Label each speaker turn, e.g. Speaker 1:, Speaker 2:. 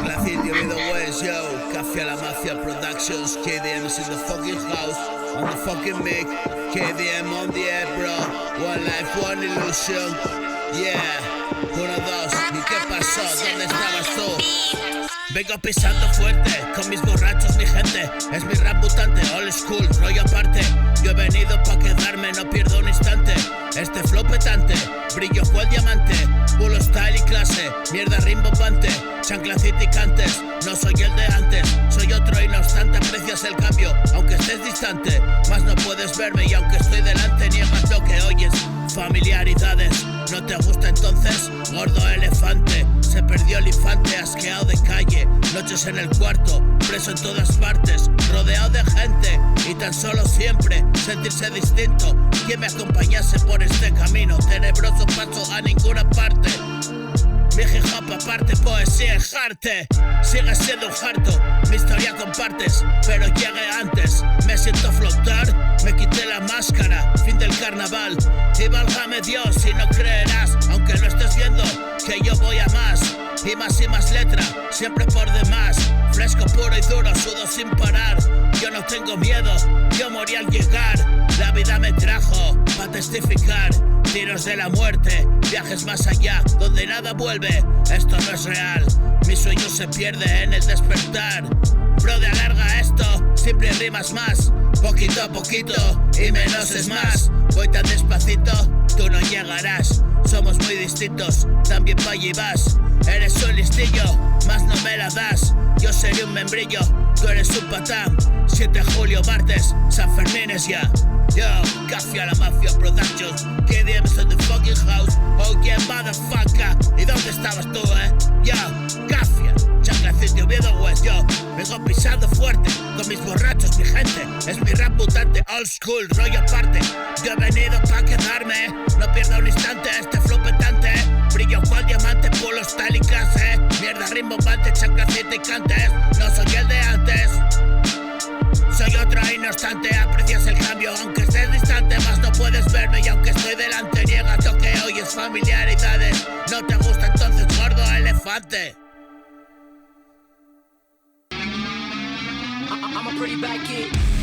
Speaker 1: Chanclacillo, Vido West, yo. Café a la Mafia Productions. KDM's in the fucking house. On the fucking mic. KDM on the air, bro. One life, one illusion. Yeah. 1, 2. ¿Y qué pasó? ¿Dónde estabas tú? Vengo pisando fuerte, con mis borrachos mi gente. Es mi rap mutante, old school, rollo aparte. Yo he venido pa' quedarme, no pierdo un instante. Este flow petante, brillo cual diamante. Bulo style y clase, mierda rimbombante. Chanclacita y cantes, no soy el de antes. Soy otro y no obstante aprecias el cambio. Aunque estés distante, más no puedes verme. Y aunque estoy delante, niegas lo que oyes. Familiaridades, ¿no te gusta entonces? Gordo elefante, se perdió el infante asqueado de calle. Noches en el cuarto, preso en todas partes, rodeado de gente y tan solo siempre sentirse distinto. Quien me acompañase por este camino tenebroso, paso a ninguna parte. Mi hip hop aparte, poesía y arte. Sigue siendo un harto, mi historia compartes, pero llegué antes. Me siento flotar, me quité la máscara, fin del carnaval. Y válgame Dios si no creerás, aunque no estés viendo que yo voy a más. Y más letra, siempre por demás. Fresco, puro y duro, sudo sin parar. Yo no tengo miedo, yo morí al llegar. La vida me trajo pa' testificar. Tiros de la muerte, viajes más allá, donde nada vuelve. Esto no es real, mi sueño se pierde en el despertar. Bro, de alarga esto, siempre rimas más. Poquito a poquito, y menos es más. Voy tan despacito, tú no llegarás. Somos muy distintos, también pa' allí vas. Eres un listillo, más no me la das. Yo seré un membrillo, tú eres un patán. 7 de julio, martes, San Fermín es ya. Yo, Café a la Mafia Productions. KDM's in the fucking house. Oh yeah, motherfucker. ¿Y dónde estabas tú, Yo, Café, Chanclacillo, Vido West, yo. Vengo pisando fuerte, con mis borrachos, mi gente. Es mi rap mutante, old school, rollo aparte. Yo he venido pa' quedarme, no pierdo un instante. Este flow petante, brillo cual diamante, pulo style y clase. Mierda rimbombante, chanclacita y cantes. No soy el de antes, soy otro y no obstante aprecias el cambio. Aunque estés distante, más no puedes verme. Y aunque estoy delante, niegas lo que oyes. Familiaridades, no te gusta entonces, gordo elefante.
Speaker 2: I'm a pretty bad kid.